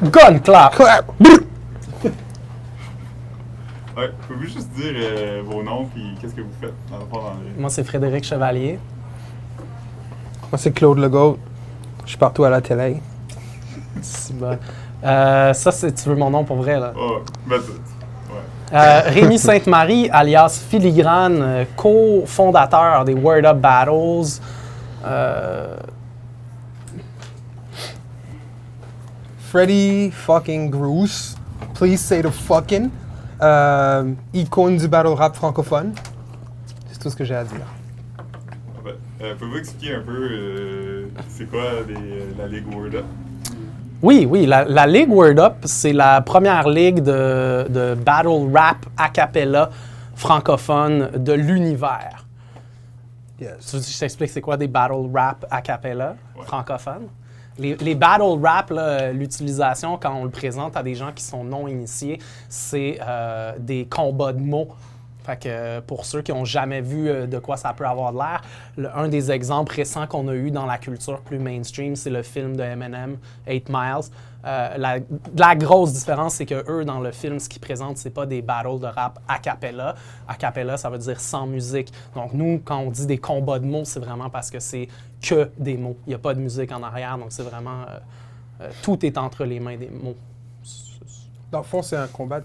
Gun clap! Clap! Ouais, pouvez-vous juste dire vos noms puis qu'est-ce que vous faites dans le fond dans les... Moi, c'est Frédéric Chevalier. Moi, c'est Claude Legault. Je suis partout à la télé. C'est bon. Ça, tu veux mon nom pour vrai, là? Oh, ben ouais. Rémi Sainte-Marie, alias Filigrane, co-fondateur des Word Up Battles. Freddy fucking Bruce. Please say the fucking. Icône du battle rap francophone. C'est tout ce que j'ai à dire. Pouvez-vous expliquer un peu c'est quoi la Ligue Word Up? Oui, la Ligue Word Up, c'est la première ligue de battle rap a cappella francophone de l'univers. Yes. Tu veux que je t'explique c'est quoi des battle rap a cappella francophones? Les battle rap, là, l'utilisation, quand on le présente à des gens qui sont non initiés, c'est des combats de mots. Fait que pour ceux qui n'ont jamais vu de quoi ça peut avoir l'air, un des exemples récents qu'on a eu dans la culture plus mainstream, c'est le film de Eminem, 8 Miles. La grosse différence, c'est que eux, dans le film, ce qu'ils présentent, c'est pas des battles de rap a cappella. A cappella, ça veut dire sans musique. Donc nous, quand on dit des combats de mots, c'est vraiment parce que c'est que des mots. Il n'y a pas de musique en arrière, donc c'est vraiment... tout est entre les mains des mots. Dans le fond, c'est un combat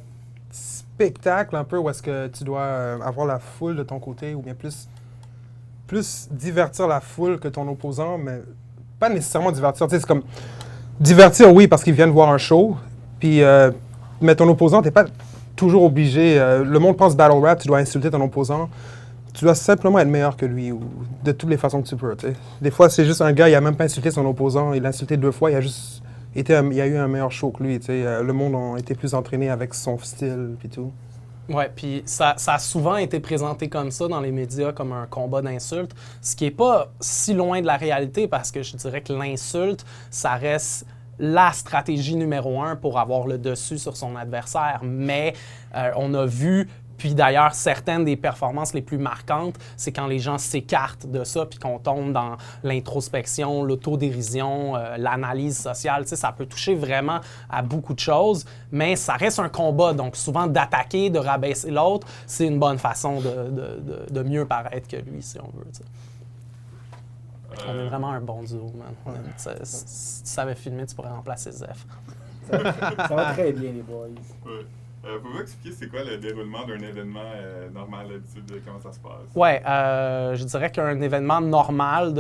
spectacle un peu où est-ce que tu dois avoir la foule de ton côté ou bien plus divertir la foule que ton opposant, mais pas nécessairement divertir. Tu sais, c'est comme divertir, oui, parce qu'ils viennent voir un show, puis mais ton opposant, t'es pas toujours obligé. Le monde pense battle rap, tu dois insulter ton opposant. Tu dois simplement être meilleur que lui, ou de toutes les façons que tu peux. Tu sais. Des fois, c'est juste un gars, il a même pas insulté son opposant, il l'a insulté 2 fois, il y a eu un meilleur show que lui. Tu sais. Le monde a été plus entraîné avec son style et tout. Ouais, puis ça a souvent été présenté comme ça dans les médias, comme un combat d'insultes, ce qui n'est pas si loin de la réalité parce que je dirais que l'insulte, ça reste la stratégie numéro 1 pour avoir le dessus sur son adversaire. Mais on a vu... Puis d'ailleurs, certaines des performances les plus marquantes, c'est quand les gens s'écartent de ça puis qu'on tombe dans l'introspection, l'autodérision, l'analyse sociale. Tu sais, ça peut toucher vraiment à beaucoup de choses, mais ça reste un combat. Donc souvent, d'attaquer, de rabaisser l'autre, c'est une bonne façon de mieux paraître que lui, si on veut. Tu sais. On est vraiment un bon duo, man. Si tu savais filmer, tu pourrais remplacer Zef. Ça va très bien, les boys. Ouais. Pouvez-vous expliquer c'est quoi le déroulement d'un événement normal d'habitude, comment ça se passe? Ouais, je dirais qu'un événement normal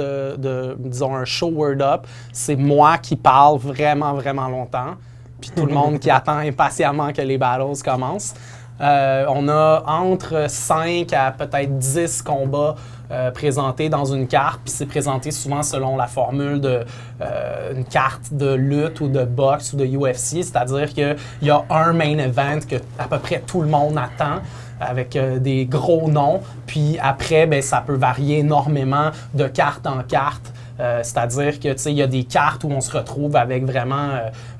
disons, un show Word Up, c'est moi qui parle vraiment, vraiment longtemps, puis tout le monde qui attend impatiemment que les battles commencent. On a entre 5 à peut-être 10 combats présentés dans une carte, puis c'est présenté souvent selon la formule une carte de lutte ou de boxe ou de UFC, c'est-à-dire qu'il y a un main event que à peu près tout le monde attend, avec des gros noms, puis après, ben, ça peut varier énormément de carte en carte. C'est-à-dire que, tu sais, il y a des cartes où on se retrouve avec vraiment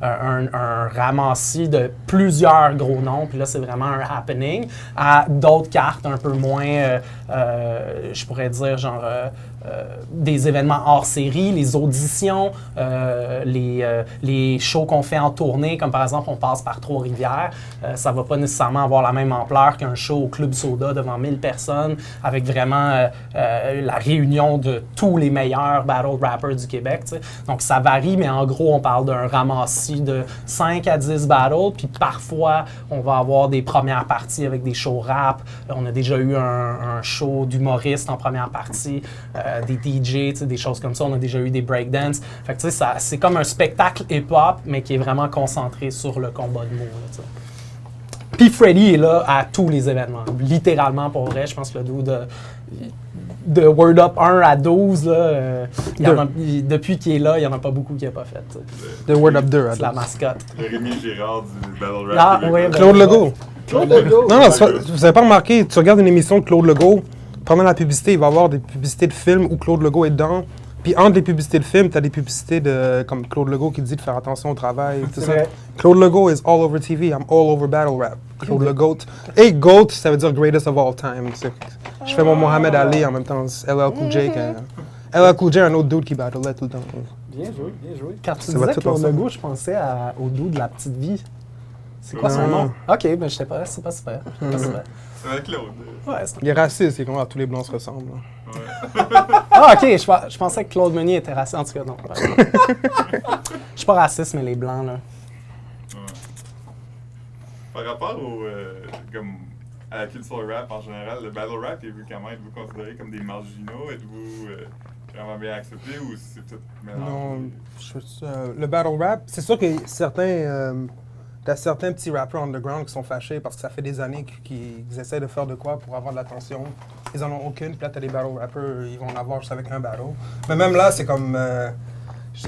un ramassis de plusieurs gros noms, puis là, c'est vraiment un happening. À d'autres cartes un peu moins, je pourrais dire, genre, des événements hors série, les auditions, les shows qu'on fait en tournée, comme par exemple, on passe par Trois-Rivières. Ça va pas nécessairement avoir la même ampleur qu'un show au Club Soda devant 1000 personnes, avec vraiment la réunion de tous les meilleurs battle rappers du Québec. T'sais. Donc, ça varie, mais en gros, on parle d'un ramassis de 5 à 10 battles, puis parfois, on va avoir des premières parties avec des shows rap. On a déjà eu un show d'humoristes en première partie, des DJ, des choses comme ça. On a déjà eu des breakdance. Fait que, tu sais, c'est comme un spectacle hip-hop, mais qui est vraiment concentré sur le combat de mots. Là, puis Freddy est là à tous les événements. Littéralement, pour vrai, je pense que le dude de Word Up 1 à 12, là, depuis qu'il est là, il n'y en a pas beaucoup qui n'a pas fait. De Word Up 2. C'est la mascotte. Le Rémi Girard du Battle Rap. Ah, oui, Claude Legault. Claude Legault. Non, vous n'avez pas remarqué, tu regardes une émission de Claude Legault, pendant la publicité, il va y avoir des publicités de films où Claude Legault est dedans. Puis entre les publicités de films, tu as des publicités comme Claude Legault qui dit de faire attention au travail, tout ça. Vrai. Claude Legault is all over TV, I'm all over battle rap. Claude Legault. Et GOAT, ça veut dire greatest of all time. Je fais mon Mohamed Ali en même temps, LL Cool J. LL Cool J, un autre dude qui battlait tout le temps. Bien joué, bien joué. Quand tu Ça va disais tout Claude ensemble. Legault, je pensais au doux de la petite vie. C'est quoi son Non. nom? Ok, mais je sais pas, c'est pas super. C'est pas super. C'est avec Claude. Ouais, c'est... Il est raciste, c'est comment tous les blancs se ressemblent. Là. Ouais. Ah, ok, je pensais que Claude Meunier était raciste. En tout cas, non. Je suis pas raciste, mais les blancs, là. Ouais. Par rapport comme à la culture rap en général, le battle rap, êtes-vous comment? Êtes-vous considéré comme des marginaux? Êtes-vous vraiment bien accepté ou c'est peut-être Non, mélangé? le battle rap, c'est sûr que t'as certains petits rappers underground qui sont fâchés parce que ça fait des années qu'ils essaient de faire de quoi pour avoir de l'attention. Ils en ont aucune, puis là t'as des battle rappers, ils vont en avoir juste avec un battle. Mais même là, c'est comme...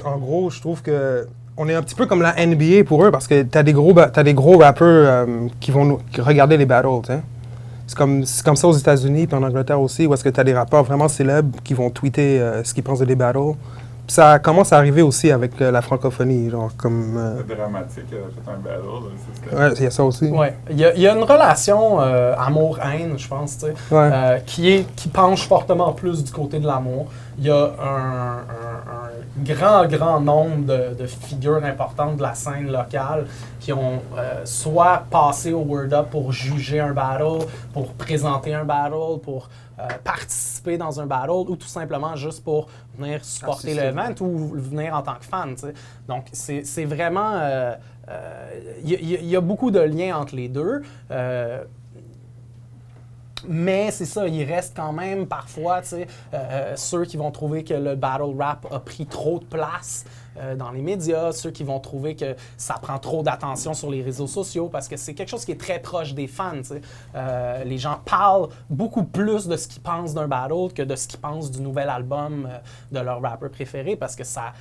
en gros, je trouve que on est un petit peu comme la NBA pour eux parce que t'as des gros rappers qui vont regarder les battles, tu sais. C'est comme ça aux États-Unis puis en Angleterre aussi, où est-ce que t'as des rappeurs vraiment célèbres qui vont tweeter ce qu'ils pensent de des battles. Puis ça commence à arriver aussi avec la francophonie, genre comme... C'est dramatique, fait un battle. Ouais, il y a ça aussi. Ouais. Il y a une relation amour-haine, je pense, tu sais, Ouais. qui penche fortement plus du côté de l'amour. Il y a un grand nombre de figures importantes de la scène locale qui ont soit passé au Word Up pour juger un battle, pour présenter un battle, pour participer dans un battle ou tout simplement juste pour venir supporter l'event ou venir en tant que fan. Tu sais. Donc, c'est vraiment... Il y a beaucoup de liens entre les deux. Mais c'est ça, il reste quand même parfois, tu sais, ceux qui vont trouver que le battle rap a pris trop de place dans les médias, ceux qui vont trouver que ça prend trop d'attention sur les réseaux sociaux parce que c'est quelque chose qui est très proche des fans, tu sais. Les gens parlent beaucoup plus de ce qu'ils pensent d'un battle que de ce qu'ils pensent du nouvel album de leur rappeur préféré parce que ça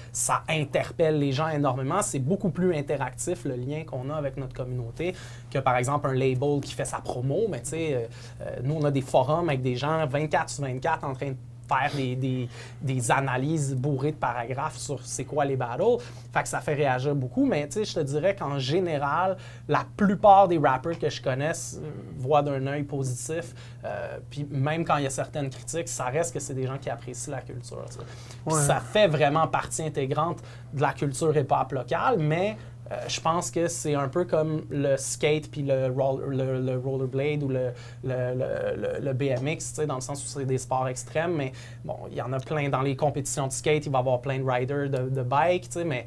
interpelle les gens énormément. C'est beaucoup plus interactif, le lien qu'on a avec notre communauté, que par exemple un label qui fait sa promo, mais tu sais, nous on a des forums avec des gens 24/24 en train de faire des analyses bourrées de paragraphes sur c'est quoi les battles. Fait que ça fait réagir beaucoup, mais tu sais, je te dirais qu'en général, la plupart des rappers que je connaisse voient d'un œil positif. Puis même quand il y a certaines critiques, ça reste que c'est des gens qui apprécient la culture. Tu sais. Puis ça fait vraiment partie intégrante de la culture hip-hop locale, mais je pense que c'est un peu comme le skate puis le rollerblade ou le BMX, tu sais, dans le sens où c'est des sports extrêmes, mais bon, il y en a plein dans les compétitions de skate, il va y avoir plein de riders de bike, tu sais, mais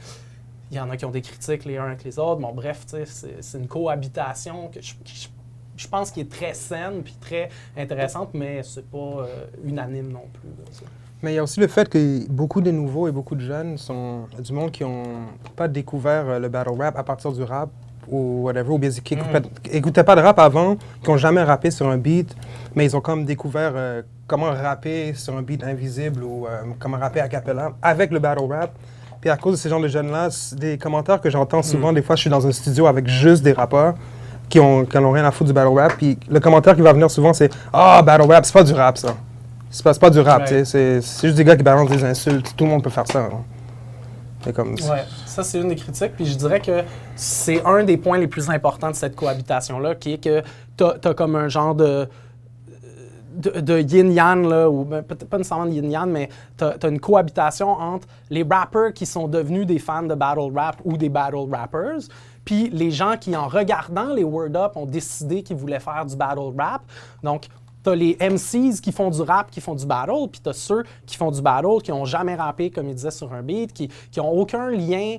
il y en a qui ont des critiques les uns avec les autres. Bon, bref, tu sais, c'est une cohabitation que je pense qui est très saine puis très intéressante, mais c'est pas unanime non plus. Là, ça. Mais il y a aussi le fait que beaucoup de nouveaux et beaucoup de jeunes sont du monde qui n'ont pas découvert le battle rap à partir du rap ou whatever, ou bien qui n'écoutaient pas de rap avant, qui n'ont jamais rappé sur un beat, mais ils ont comme découvert comment rapper sur un beat invisible ou comment rapper a cappella avec le battle rap. Puis à cause de ces genres de jeunes-là, des commentaires que j'entends souvent, des fois je suis dans un studio avec juste des rappeurs qui n'ont rien à foutre du battle rap, puis le commentaire qui va venir souvent c'est « Ah, battle rap, c'est pas du rap ça ». C'est pas du rap, Ouais. c'est juste des gars qui balancent des insultes. Tout le monde peut faire ça. Hein. C'est comme... Ouais, ça c'est une des critiques, puis je dirais que c'est un des points les plus importants de cette cohabitation-là, qui est que t'as comme un genre de yin-yang, là, ou peut-être pas nécessairement de yin-yang, mais t'as une cohabitation entre les rappers qui sont devenus des fans de battle rap ou des battle rappers, puis les gens qui, en regardant les Word Up, ont décidé qu'ils voulaient faire du battle rap. Donc, t'as les MCs qui font du rap, qui font du battle, puis t'as ceux qui font du battle, qui n'ont jamais rappé, comme il disait, sur un beat, qui n'ont aucun lien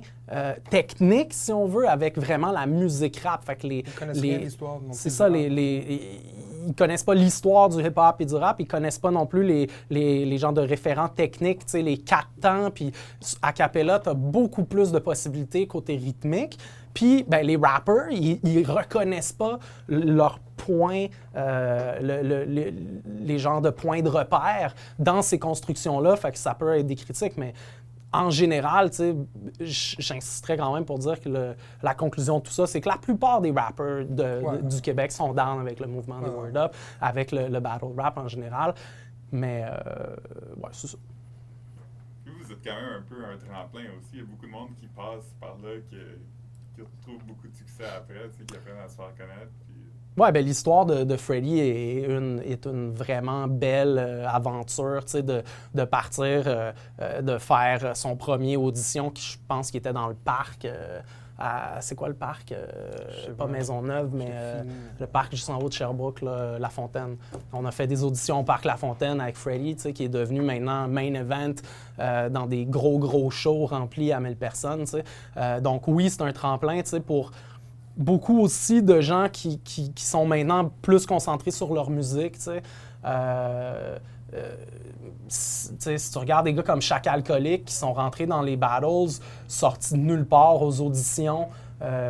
technique, si on veut, avec vraiment la musique rap. Fait que Ils connaissent rien de l'histoire non plus. c'est ça, ils connaissent pas l'histoire du hip-hop et du rap, ils connaissent pas non plus les genres de référents techniques, tu sais, les 4 temps, puis a cappella, t'as beaucoup plus de possibilités côté rythmique. Puis, ben, les rappers, ils reconnaissent pas leurs points, les genres de points de repère dans ces constructions-là. Fait que ça peut être des critiques, mais en général, tu sais, j'insisterais quand même pour dire que la conclusion de tout ça, c'est que la plupart des rappers du Québec sont down avec le mouvement des Word Up, avec le battle rap en général. Mais, ouais, c'est ça. Vous êtes quand même un peu un tremplin aussi. Il y a beaucoup de monde qui passe par là, qui retrouve beaucoup de succès après, tu sais, qui apprennent à se faire connaître. Puis Ouais, ben l'histoire de Freddie est une vraiment belle aventure, tu sais, de partir, de faire son premier audition, qui je pense qu'il était dans le parc. C'est quoi le parc? Pas Maisonneuve, mais le parc juste en haut de Sherbrooke, là, La Fontaine. On a fait des auditions au parc La Fontaine avec Freddie, tu sais, qui est devenu maintenant main event dans des gros shows remplis à 1000 personnes, tu sais. Donc oui, c'est un tremplin, tu sais, pour beaucoup aussi de gens qui sont maintenant plus concentrés sur leur musique, tu sais. Si tu regardes des gars comme Chaque Alcoolique qui sont rentrés dans les battles, sortis de nulle part aux auditions,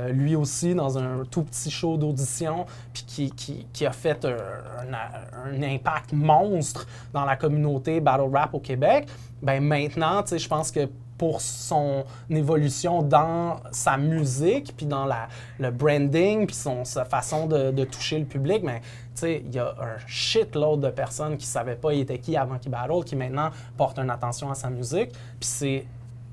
lui aussi dans un tout petit show d'audition, puis qui a fait un impact monstre dans la communauté battle rap au Québec, ben maintenant, je pense que pour son évolution dans sa musique, puis dans le branding, puis sa façon de toucher le public, mais il y a un shitload de personnes qui ne savaient pas il était qui avant qu'il battle, qui maintenant portent une attention à sa musique. Puis c'est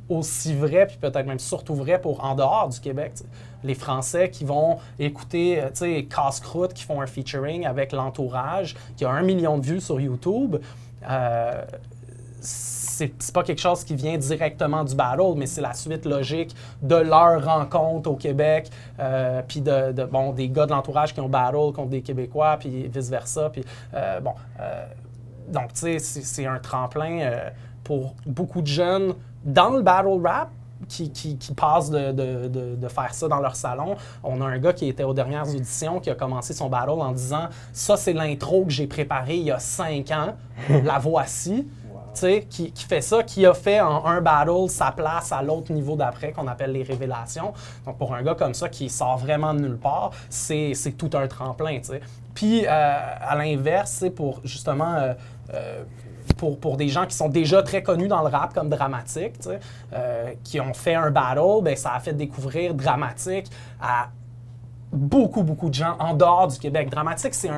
aussi vrai, puis peut-être même surtout vrai pour en dehors du Québec. T'sais. Les Français qui vont écouter, Casse-Croûte, qui font un featuring avec l'entourage, qui a 1 million de vues sur YouTube. C'est pas quelque chose qui vient directement du battle, mais c'est la suite logique de leur rencontre au Québec, puis des gars de l'entourage qui ont battle contre des Québécois, puis vice-versa. Donc, tu sais, c'est un tremplin pour beaucoup de jeunes dans le battle rap qui passent de faire ça dans leur salon. On a un gars qui était aux dernières auditions qui a commencé son battle en disant « Ça, c'est l'intro que j'ai préparée il y a 5 ans. La voici. » Qui fait ça, qui a fait en un battle sa place à l'autre niveau d'après, qu'on appelle les révélations. Donc, pour un gars comme ça qui sort vraiment de nulle part, c'est tout un tremplin. T'sais. Puis, à l'inverse, pour justement... Pour des gens qui sont déjà très connus dans le rap comme Dramatique, qui ont fait un battle, ben, ça a fait découvrir Dramatique à beaucoup de gens en dehors du Québec. Dramatique, c'est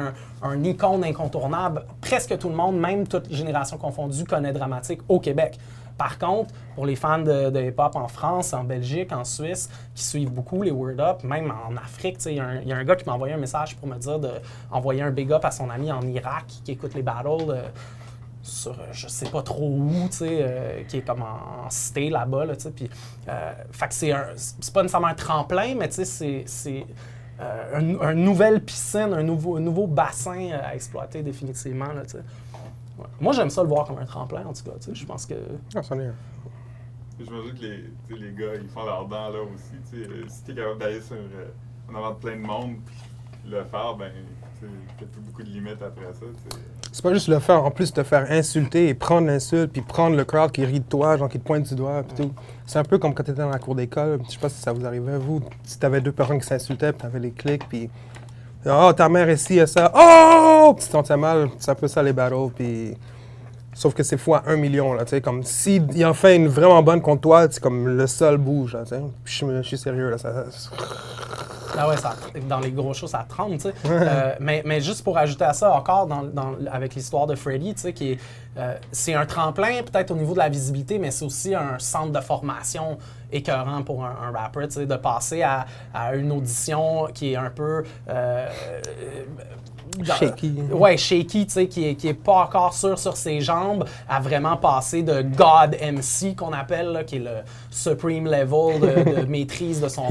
un icône incontournable. Presque tout le monde, même toute génération confondue, connaît Dramatique au Québec. Par contre, pour les fans de hip-hop en France, en Belgique, en Suisse, qui suivent beaucoup les Word Up, même en Afrique, il y a un gars qui m'a envoyé un message pour me dire d'envoyer un big up à son ami en Irak qui écoute les battles sur je sais pas trop où, qui est comme en cité là-bas. Là, fait que c'est pas nécessairement un tremplin, mais c'est une nouvelle piscine, un nouveau bassin à exploiter définitivement. Là, ouais. Moi, j'aime ça le voir comme un tremplin, en tout cas. Je pense que... Ah, c'en est un. J'imagine que les gars, ils font leur dents là aussi. Si t'es capable d'aller en avant de plein de monde puis le faire, ben t'as plus beaucoup de limites après ça. C'est pas juste le faire, en plus te faire insulter et prendre l'insulte, puis prendre le crowd qui rit de toi, genre qui te pointe du doigt, puis tout. C'est un peu comme quand t'étais dans la cour d'école. Je sais pas si ça vous arrivait, vous, si t'avais 2 personnes qui s'insultaient, puis t'avais les clics, puis « Oh, ta mère est ci et ça. Oh! » Puis tu te sentais mal. C'est un peu ça les battles, puis... Sauf que c'est fois 1 million, là, tu sais, comme s'il en fait une vraiment bonne contre toi, c'est comme le sol bouge, là, tu sais. Puis je suis sérieux, là, ça... Ah ouais, dans les gros shows, ça tremble, tu sais. Mais juste pour ajouter à ça, encore avec l'histoire de Freddie, tu sais, c'est un tremplin peut-être au niveau de la visibilité, mais c'est aussi un centre de formation écœurant pour un rapper, tu sais, de passer à une audition qui est un peu... shaky. Ouais, shaky, tu sais, qui est pas encore sûr sur ses jambes, à vraiment passer de God MC, qu'on appelle, là, qui est le supreme level de maîtrise de son art.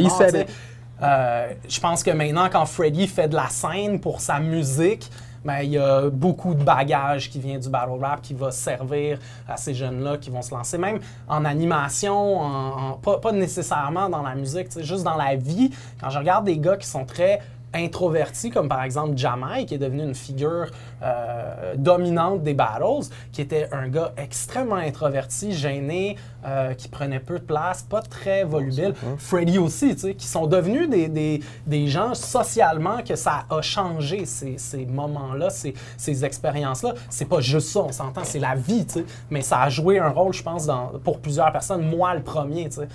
Je pense que maintenant, quand Freddie fait de la scène pour sa musique, ben, il y a beaucoup de bagages qui vient du battle rap qui va servir à ces jeunes-là qui vont se lancer, même en animation, pas nécessairement dans la musique, juste dans la vie. Quand je regarde des gars qui sont très introvertis, comme par exemple Jamai, qui est devenu une figure dominante des battles, qui était un gars extrêmement introverti, gêné, qui prenait peu de place, pas très volubile. Freddie aussi, tu sais, qui sont devenus des gens socialement que ça a changé ces moments-là, ces expériences-là. C'est pas juste ça, on s'entend, c'est la vie, tu sais. Mais ça a joué un rôle, je pense, pour plusieurs personnes. Moi, le premier, tu sais.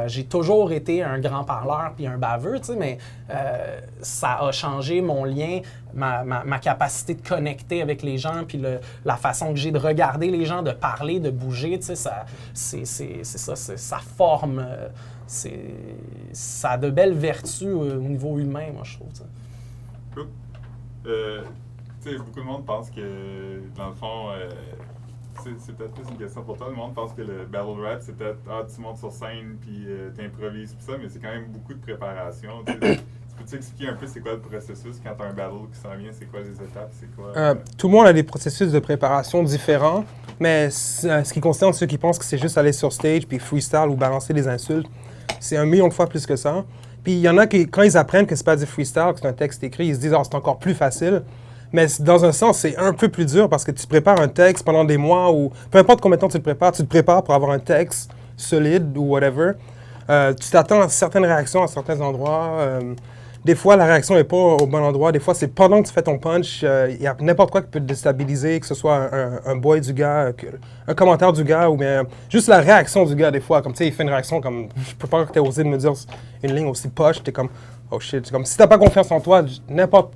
J'ai toujours été un grand parleur puis un baveux, tu sais, mais ça a changé mon lien, ma capacité de connecter avec les gens, puis la façon que j'ai de regarder les gens, de parler, de bouger, tu sais, ça forme, ça a de belles vertus au niveau humain, moi, je trouve. Tu sais. Tu sais, beaucoup de monde pense que, dans le fond, c'est peut-être plus une question pour toi. Le monde pense que le battle rap, c'est peut-être tu montes sur scène puis t'improvises tout ça, mais c'est quand même beaucoup de préparation. Tu peux-tu expliquer un peu c'est quoi le processus quand t'as un battle qui s'en vient? C'est quoi les étapes? C'est quoi? Tout le monde a des processus de préparation différents, mais ce qui concerne ceux qui pensent que c'est juste aller sur stage puis freestyle ou balancer des insultes, c'est 1 million de fois plus que ça. Puis il y en a qui, quand ils apprennent que c'est pas du freestyle, que c'est un texte écrit, ils se disent « Ah, c'est encore plus facile ». Mais dans un sens, c'est un peu plus dur parce que tu prépares un texte pendant des mois ou peu importe combien de temps tu te prépares pour avoir un texte solide ou whatever. Tu t'attends à certaines réactions à certains endroits. Des fois, la réaction n'est pas au bon endroit. Des fois, c'est pendant que tu fais ton punch, il y a n'importe quoi qui peut te déstabiliser, que ce soit un boy du gars, un commentaire du gars ou bien juste la réaction du gars des fois. Comme tu sais, il fait une réaction comme « Je peux pas que tu aies osé de me dire une ligne aussi poche », t'es comme « Oh shit ». Comme si t'as pas confiance en toi, n'importe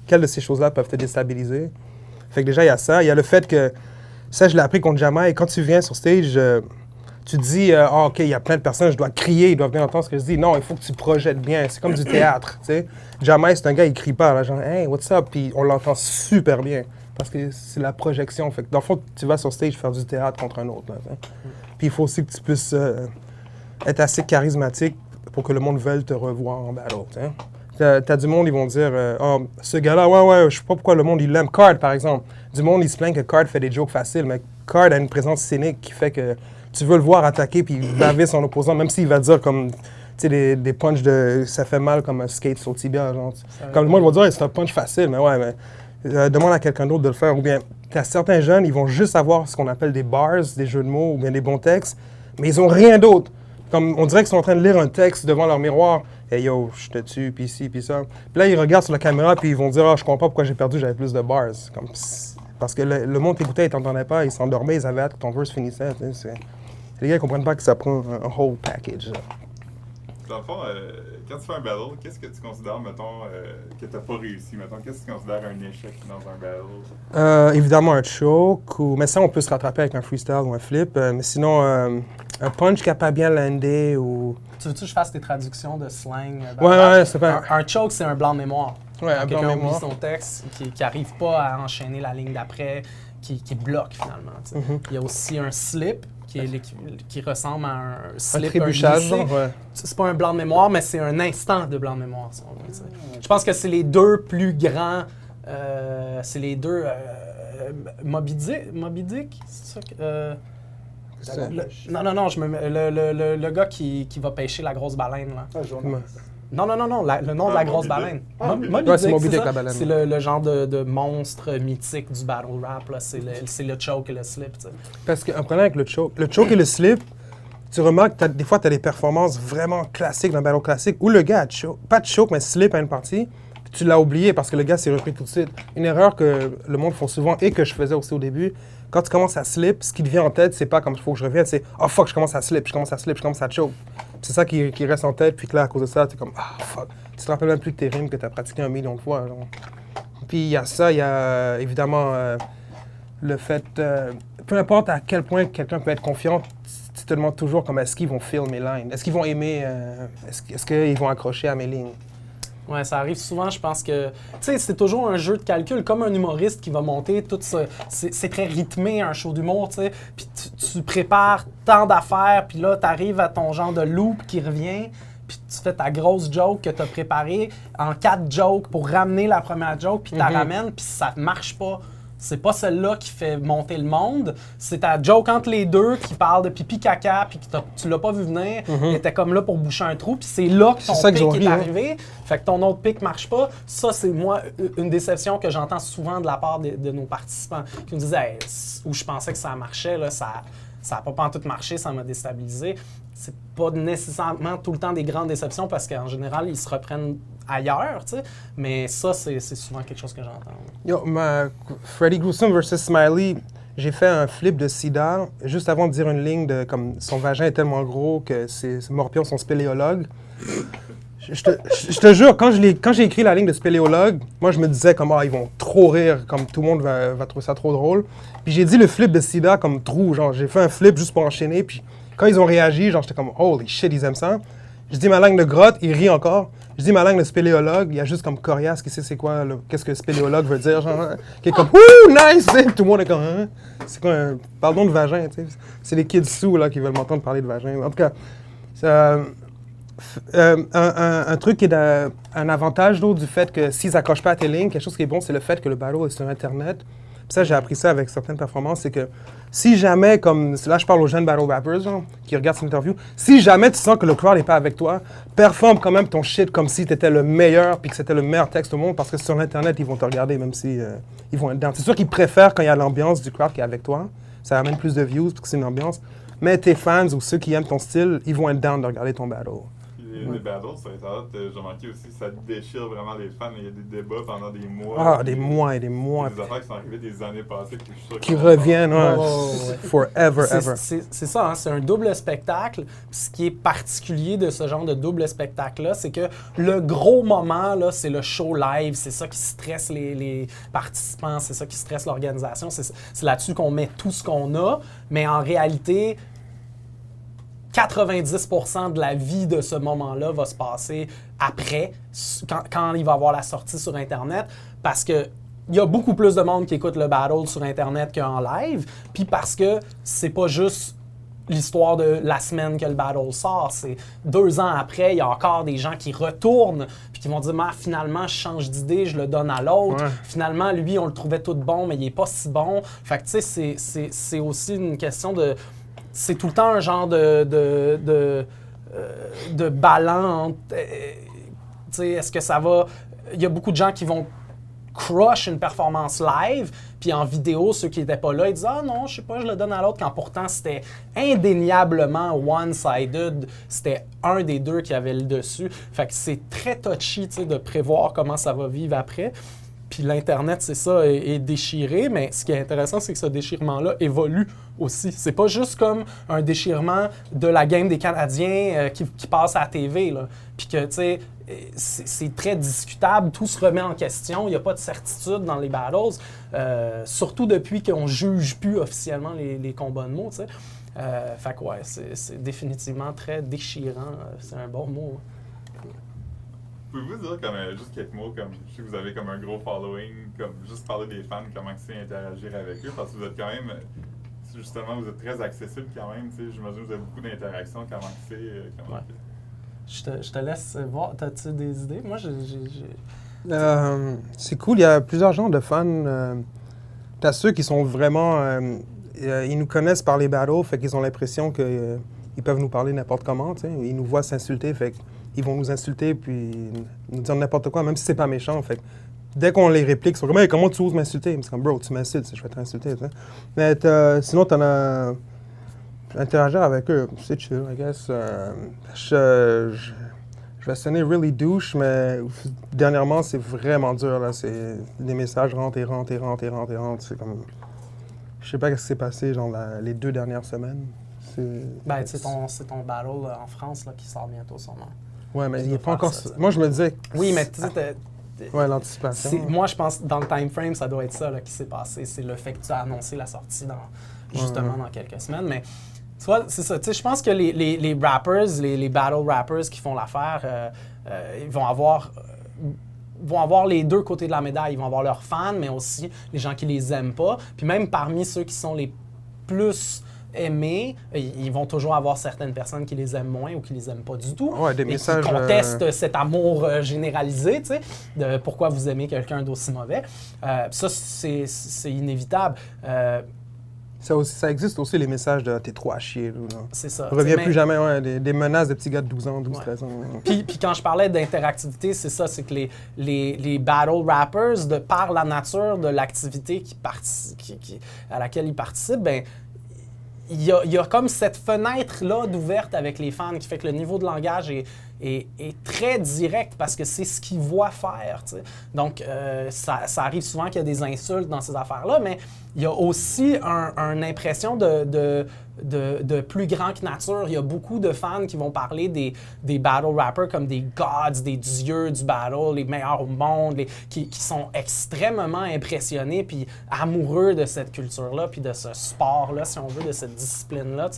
quelle de ces choses-là peuvent te déstabiliser. Fait que déjà, il y a ça. Il y a le fait que, ça, je l'ai appris contre Jamai. Quand tu viens sur stage, tu te dis, OK, il y a plein de personnes, je dois crier, ils doivent bien entendre ce que je dis. Non, il faut que tu projettes bien. C'est comme du théâtre, tu sais. Jamai, c'est un gars, il crie pas, là, genre, hey, what's up? Puis on l'entend super bien. Parce que c'est la projection. Fait que dans le fond, tu vas sur stage faire du théâtre contre un autre, là, puis il faut aussi que tu puisses être assez charismatique pour que le monde veuille te revoir en battle, tu sais. T'as du monde, ils vont dire, oh, ce gars-là, ouais, je sais pas pourquoi le monde, il l'aime. Card, par exemple. Du monde, il se plaint que Card fait des jokes faciles, mais Card a une présence scénique qui fait que tu veux le voir attaquer puis baver son opposant, même s'il va dire comme, tu sais, des punches de, ça fait mal comme un skate sur le tibia, genre. Comme le monde va dire, hey, c'est un punch facile, mais ouais, mais demande à quelqu'un d'autre de le faire. Ou bien, t'as certains jeunes, ils vont juste avoir ce qu'on appelle des bars, des jeux de mots ou bien des bons textes, mais ils ont rien d'autre. Comme on dirait qu'ils sont en train de lire un texte devant leur miroir. Hey yo, je te tue, puis ci, puis ça. Puis là, ils regardent sur la caméra, puis ils vont dire, je comprends pas pourquoi j'ai perdu, j'avais plus de bars. Comme, parce que le monde t'écoutait, ils t'entendaient pas, ils s'endormaient, ils avaient hâte que ton verse finissait. Les gars, ils comprennent pas que ça prend un whole package. Là. Dans le fond, quand tu fais un battle, qu'est-ce que tu considères, mettons, que t'as pas réussi? Mettons, qu'est-ce que tu considères un échec dans un battle? Évidemment, un choke, mais ça, on peut se rattraper avec un freestyle ou un flip. Mais sinon, un punch qui n'a pas bien landé ou... Tu veux-tu que je fasse des traductions de slang? Ouais, c'est pas... Un choke, c'est un blanc de mémoire. Ouais, un blanc de mémoire. Quelqu'un oublie son texte, qui n'arrive pas à enchaîner la ligne d'après, qui bloque finalement. Mm-hmm. Il y a aussi un slip, qui ressemble à un slip, un trébuchage, ouais. C'est pas un blanc de mémoire, mais c'est un instant de blanc de mémoire. Si on veut, je pense que c'est les deux plus grands. C'est les deux. Moby Dick, c'est ça que. Non, le gars qui va pêcher la grosse baleine, là. Non, le nom de la grosse baleine. C'est Moby Dick, la baleine. C'est le genre de monstre mythique du battle rap, là. C'est le choke et le slip, tu sais. Parce qu'un problème avec le choke et le slip, tu remarques que des fois, tu as des performances vraiment classiques dans le battle classique où le gars a choke, pas de choke, mais slip à une partie, puis tu l'as oublié parce que le gars s'est repris tout de suite. Une erreur que le monde font souvent et que je faisais aussi au début, quand tu commences à slip, ce qui te vient en tête, c'est pas comme il faut que je revienne, c'est « Oh fuck, je commence à slip, je commence à choke ». C'est ça qui reste en tête, puis que là, à cause de ça, tu es comme « Ah fuck ». Tu te rappelles même plus que tes rimes que tu as pratiqué 1 million de fois. Genre. Puis il y a ça, il y a évidemment le fait, peu importe à quel point quelqu'un peut être confiant, tu te demandes toujours comme est-ce qu'ils vont feel mes lines, est-ce qu'ils vont aimer, est-ce qu'ils vont accrocher à mes lignes. Ouais, ça arrive souvent, je pense que... Tu sais, c'est toujours un jeu de calcul, comme un humoriste qui va monter tout ça. C'est très rythmé, un show d'humour, tu sais. Puis tu prépares tant d'affaires, puis là, t'arrives à ton genre de loop qui revient, puis tu fais ta grosse joke que t'as préparée en 4 jokes pour ramener la première joke, puis t'as ramènes, puis ça marche pas. C'est pas celle-là qui fait monter le monde, c'est ta joke entre les deux qui parle de pipi caca puis que tu l'as pas vu venir, il était comme là pour boucher un trou, puis c'est là que ton pic est arrivé, fait que ton autre pic marche pas. Ça, c'est moi une déception que j'entends souvent de la part de nos participants qui me disaient hey, où je pensais que ça marchait, là, ça a pas pantoute marché, ça m'a déstabilisé. C'est pas nécessairement tout le temps des grandes déceptions parce qu'en général, ils se reprennent ailleurs, tu sais. Mais ça, c'est souvent quelque chose que j'entends. Yo, Freddy Gruesome versus Smiley, j'ai fait un flip de sida juste avant de dire une ligne de comme son vagin est tellement gros que ses morpions sont spéléologues. Je te jure, quand j'ai écrit la ligne de spéléologue, moi je me disais comme ils vont trop rire, comme tout le monde va trouver ça trop drôle. Puis j'ai dit le flip de sida comme trou, genre j'ai fait un flip juste pour enchaîner, puis quand ils ont réagi, genre j'étais comme holy shit, ils aiment ça. Je dis ma langue de grotte, ils rient encore. Je dis ma langue de spéléologue, il y a juste comme Corias qui sait c'est quoi, qu'est-ce que spéléologue veut dire, genre, hein, qui est comme « Ouh, nice! » Tout le monde est comme hein? C'est quoi pardon de vagin, tu sais. C'est les kids sous, là, qui veulent m'entendre parler de vagin. En tout cas, un truc qui est un avantage, du fait que s'ils n'accrochent pas à tes lignes, quelque chose qui est bon, c'est le fait que le battle est sur Internet. Puis ça, j'ai appris ça avec certaines performances, c'est que si jamais, comme là je parle aux jeunes battle rappers genre, qui regardent cette interview, si jamais tu sens que le crowd n'est pas avec toi, performe quand même ton shit comme si tu étais le meilleur puis que c'était le meilleur texte au monde, parce que sur Internet, ils vont te regarder même si ils vont être dedans. C'est sûr qu'ils préfèrent quand il y a l'ambiance du crowd qui est avec toi. Ça amène plus de views parce que c'est une ambiance. Mais tes fans ou ceux qui aiment ton style, ils vont être down de regarder ton battle. Les battles sur Internet, j'ai remarqué aussi, ça déchire vraiment les fans. Il y a des débats pendant des mois. Ah, des mois et des mois. Des affaires qui sont arrivées des années passées. Je suis sûr Qui reviennent, ouais. Ouais. Forever, ever. C'est ça, hein, c'est un double spectacle. Puis ce qui est particulier de ce genre de double spectacle-là, c'est que le gros moment, là, c'est le show live. C'est ça qui stresse les participants, c'est ça qui stresse l'organisation. C'est là-dessus qu'on met tout ce qu'on a. Mais en réalité, 90% de la vie de ce moment-là va se passer après, quand il va y avoir la sortie sur Internet, parce que il y a beaucoup plus de monde qui écoute le battle sur Internet qu'en live, puis parce que c'est pas juste l'histoire de la semaine que le battle sort, c'est 2 ans après, il y a encore des gens qui retournent, puis qui vont dire « finalement, je change d'idée, je le donne à l'autre. Ouais. Finalement, lui, on le trouvait tout bon, mais il est pas si bon. » Fait que tu sais, c'est aussi une question de... C'est tout le temps un genre de ballon. Tu sais, est-ce que ça va... Il y a beaucoup de gens qui vont crush une performance live, puis en vidéo, ceux qui n'étaient pas là, ils disent « Ah non, je sais pas, je le donne à l'autre », quand pourtant c'était indéniablement one-sided. C'était un des deux qui avait le dessus. Fait que c'est très touchy, tu sais, de prévoir comment ça va vivre après. Puis l'Internet, c'est ça, est déchiré, mais ce qui est intéressant, c'est que ce déchirement-là évolue aussi. C'est pas juste comme un déchirement de la game des Canadiens qui passe à la TV, là. Puis que, tu sais, c'est très discutable, tout se remet en question, il n'y a pas de certitude dans les battles, surtout depuis qu'on juge plus officiellement les combats de mots, tu sais. Fait que ouais, c'est définitivement très déchirant, c'est un bon mot. Pouvez-vous dire comme, juste quelques mots, comme je sais que vous avez comme un gros following, comme juste parler des fans, comment c'est interagir avec eux, parce que vous êtes quand même, justement, vous êtes très accessible quand même, tu sais, j'imagine que vous avez beaucoup d'interactions, comment c'est, comment... Ouais. Je te laisse voir, t'as-tu des idées? Moi, c'est cool, il y a plusieurs genres de fans. T'as ceux qui sont vraiment... ils nous connaissent par les battles, fait qu'ils ont l'impression qu'ils peuvent nous parler n'importe comment, tu sais. Ils nous voient s'insulter, fait qu'ils vont nous insulter puis nous dire n'importe quoi, même si c'est pas méchant, fait dès qu'on les réplique, ils sont comme hey, « Comment tu oses m'insulter? » C'est comme « Bro, tu m'insultes, je vais t'insulter. » Mais sinon, t'en as... Interagir avec eux, c'est chill, I guess. Je vais sonner really douche, mais dernièrement, c'est vraiment dur, là. C'est des messages rentrent. C'est comme... Je sais pas ce qui s'est passé, genre, les 2 dernières semaines. Ben, c'est ton battle en France là, qui sort bientôt, sûrement. Ouais, mais il n'est pas encore... Moi, je me disais... Oui, mais tu sais... Ouais, l'anticipation. Moi, je pense dans le time frame, ça doit être ça là, qui s'est passé. C'est le fait que tu as annoncé la sortie dans quelques semaines. Mais tu vois, c'est ça. Tu sais, je pense que les rappers, les battle rappers qui font l'affaire, ils vont avoir les 2 côtés de la médaille. Ils vont avoir leurs fans, mais aussi les gens qui les aiment pas. Puis même parmi ceux qui sont les plus aimés, ils vont toujours avoir certaines personnes qui les aiment moins ou qui les aiment pas du tout. Ouais, des messages qui contestent cet amour généralisé, tu sais, de pourquoi vous aimez quelqu'un d'aussi mauvais. Ça, c'est inévitable. Ça existe aussi les messages de « t'es trop à chier ». C'est ça. Reviens plus jamais, ouais, des menaces de petits gars de 12 ans, 12, 13 ans. Puis quand je parlais d'interactivité, c'est ça, c'est que les battle rappers, par la nature de l'activité à laquelle ils participent, ben il y a comme cette fenêtre-là d'ouverte avec les fans qui fait que le niveau de langage est très direct parce que c'est ce qu'ils voient faire. T'sais. Donc, ça arrive souvent qu'il y a des insultes dans ces affaires-là, mais il y a aussi une impression de plus grand que nature. Il y a beaucoup de fans qui vont parler des battle rappers comme des gods, des dieux du battle, les meilleurs au monde, qui sont extrêmement impressionnés puis amoureux de cette culture-là puis de ce sport-là, si on veut, de cette discipline-là.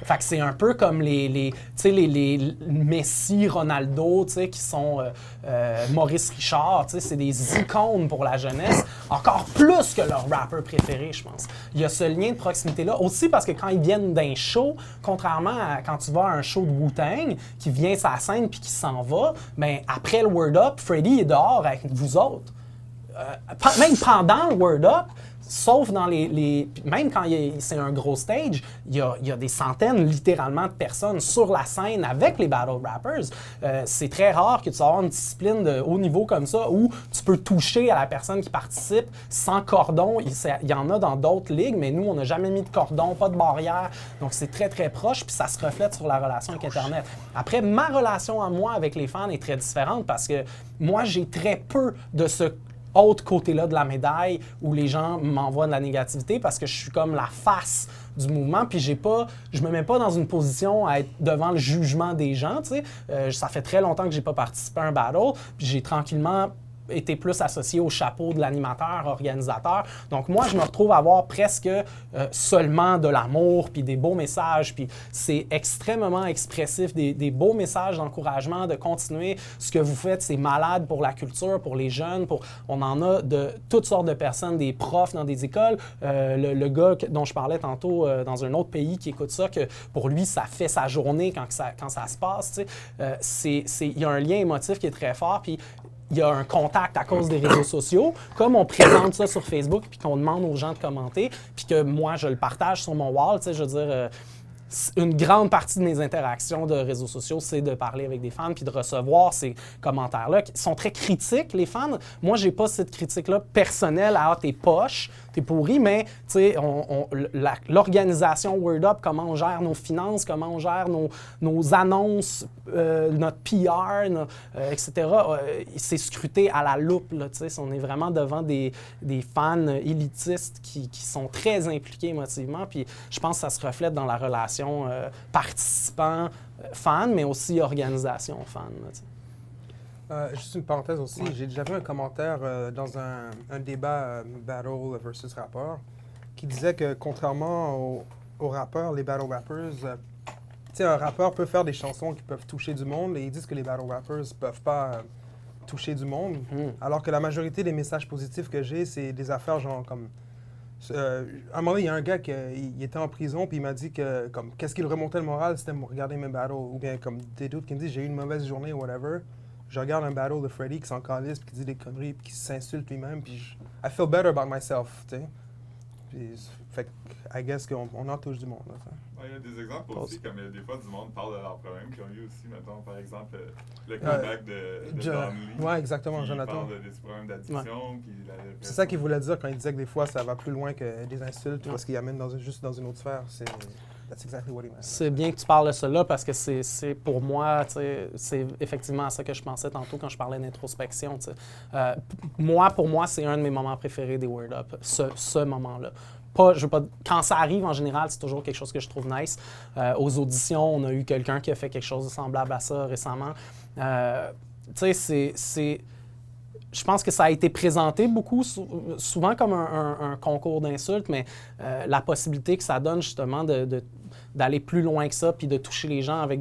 Fait que c'est un peu comme les Messi, Ronaldo, tu sais, qui sont Maurice Richard, tu sais, c'est des icônes pour la jeunesse, encore plus que leur rappeur préféré, je pense. Il y a ce lien de proximité-là, aussi parce que quand ils viennent d'un show, contrairement à quand tu vas à un show de Wu-Tang, qui vient sur la scène puis qui s'en va, ben après le Word Up, Freddy est dehors avec vous autres. Même pendant le Word Up, sauf dans même quand c'est un gros stage, il y a des centaines, littéralement, de personnes sur la scène avec les battle rappers. C'est très rare que tu aies une discipline de haut niveau comme ça où tu peux toucher à la personne qui participe sans cordon. Il y en a dans d'autres ligues, mais nous, on n'a jamais mis de cordon, pas de barrière. Donc, c'est très, très proche, puis ça se reflète sur la relation avec Internet. Après, ma relation à moi avec les fans est très différente parce que moi, j'ai très peu de ce autre côté-là de la médaille où les gens m'envoient de la négativité parce que je suis comme la face du mouvement, puis je me mets pas dans une position à être devant le jugement des gens, tu sais. Ça fait très longtemps que j'ai pas participé à un battle, puis j'ai tranquillement été plus associé au chapeau de l'animateur, organisateur. Donc moi, je me retrouve à avoir presque seulement de l'amour, puis des beaux messages, puis c'est extrêmement expressif, des beaux messages d'encouragement, de continuer. Ce que vous faites, c'est malade pour la culture, pour les jeunes, on en a de toutes sortes de personnes, des profs dans des écoles. Le gars dont je parlais tantôt dans un autre pays qui écoute ça, que pour lui, ça fait sa journée quand ça se passe, tu sais. Il y a un lien émotif qui est très fort, puis il y a un contact à cause des réseaux sociaux. Comme on présente ça sur Facebook puis qu'on demande aux gens de commenter, puis que moi, je le partage sur mon wall, tu sais, je veux dire, une grande partie de mes interactions de réseaux sociaux, c'est de parler avec des fans puis de recevoir ces commentaires-là qui sont très critiques, les fans. Moi, j'ai pas cette critique-là personnelle à « t'es poche, t'es pourri », mais tu sais, l'organisation Word Up, comment on gère nos finances, comment on gère nos annonces, notre PR, etc., c'est scruté à la loupe, là, tu sais. On est vraiment devant des fans élitistes qui sont très impliqués émotivement, puis je pense que ça se reflète dans la relation participant-fan, mais aussi organisation-fan. Juste une parenthèse aussi, j'ai déjà vu un commentaire dans un débat battle versus rappeur qui disait que contrairement aux rappeurs, les battle rappers, tu sais, un rappeur peut faire des chansons qui peuvent toucher du monde et ils disent que les battle rappers ne peuvent pas toucher du monde, alors que la majorité des messages positifs que j'ai, c'est des affaires genre comme... à un moment donné, il y a un gars qui était en prison, puis il m'a dit que, comme, qu'est-ce qui le remontait le moral, c'était de regarder mes battles. Ou bien, comme des doutes qui me disent, j'ai eu une mauvaise journée ou whatever. Je regarde un battle de Freddy qui s'en calisse, puis qui dit des conneries, puis qui s'insulte lui-même, puis I feel better about myself, tu sais. Puis, fait que, I guess qu'on en touche du monde, là, ça. Il y a des exemples aussi, comme des fois, du monde parle de leurs problèmes qu'ils ont eu aussi, mettons, par exemple, le comeback de Don Lee. Ouais, exactement, Jonathan. Il parle des problèmes d'addiction, puis la dépression. C'est ça qu'il voulait dire quand il disait que des fois, ça va plus loin que des insultes, parce qu'il amène juste dans une autre sphère. That's exactly what he meant. C'est bien que tu parles de cela, parce que c'est pour moi, c'est effectivement à ça que je pensais tantôt quand je parlais d'introspection. Pour moi, c'est un de mes moments préférés des Word Up, ce moment-là. Quand ça arrive, en général, c'est toujours quelque chose que je trouve nice. Aux auditions, on a eu quelqu'un qui a fait quelque chose de semblable à ça récemment. Tu sais, je pense que ça a été présenté beaucoup, souvent comme un concours d'insultes, mais la possibilité que ça donne justement d'aller plus loin que ça, puis de toucher les gens avec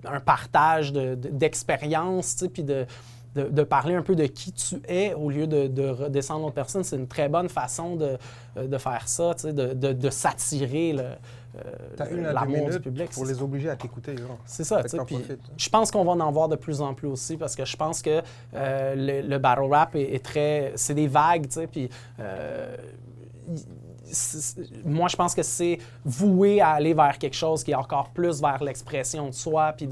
un partage d'expérience, tu sais, puis de parler un peu de qui tu es au lieu de redescendre l'autre personne, c'est une très bonne façon de faire ça, tu sais, de s'attirer l'amour du public. Pour les obliger à t'écouter. C'est ça, tu sais. Je pense qu'on va en voir de plus en plus aussi parce que je pense que le battle rap est très... C'est des vagues, tu sais, puis... moi, je pense que c'est voué à aller vers quelque chose qui est encore plus vers l'expression de soi, puis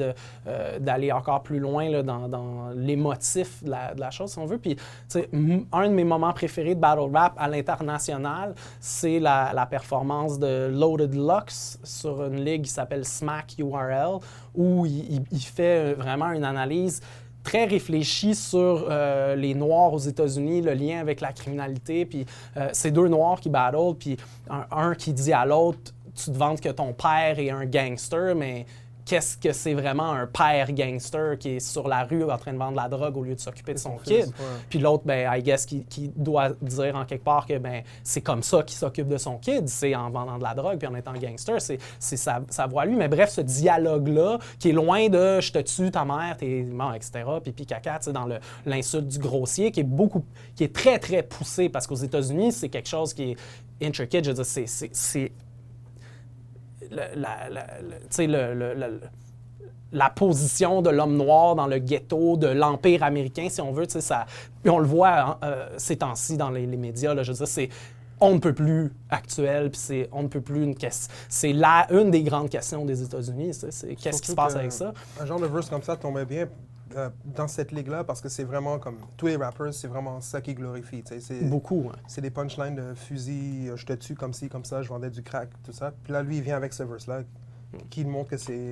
d'aller encore plus loin là, dans l'émotif de la chose, si on veut. Puis, un de mes moments préférés de battle rap à l'international, c'est la performance de Loaded Lux sur une ligue qui s'appelle Smack URL, où il fait vraiment une analyse très réfléchi sur les Noirs aux États-Unis, le lien avec la criminalité, puis ces deux Noirs qui battle, puis un qui dit à l'autre « Tu te vantes que ton père est un gangster, mais qu'est-ce que c'est vraiment un père gangster qui est sur la rue en train de vendre la drogue au lieu de s'occuper de son kid. Puis l'autre, ben, I guess, qui doit dire en quelque part que ben, c'est comme ça qu'il s'occupe de son kid, c'est en vendant de la drogue puis en étant gangster, c'est sa voix à lui. Mais bref, ce dialogue-là, qui est loin de « je te tue, ta mère, t'es mort, etc. » pipi caca, tu sais, dans l'insulte du grossier, qui est très, très poussé, parce qu'aux États-Unis, c'est quelque chose qui est intricate. Je veux dire, c'est la position de l'homme noir dans le ghetto, de l'Empire américain, si on veut, tu sais, ça, puis on le voit ces temps-ci dans les médias, là, je veux dire, c'est on ne peut plus actuel, puis c'est on ne peut plus une question. C'est une des grandes questions des États-Unis, c'est qu'est-ce qui se passe avec ça? Un genre de verse comme ça tombait bien dans cette ligue-là parce que c'est vraiment comme tous les rappers, c'est vraiment ça qui glorifie. Beaucoup. Hein. C'est des punchlines de fusil, je te tue comme ci, comme ça, je vendais du crack, tout ça. Puis là, lui, il vient avec ce verse-là qui montre que c'est.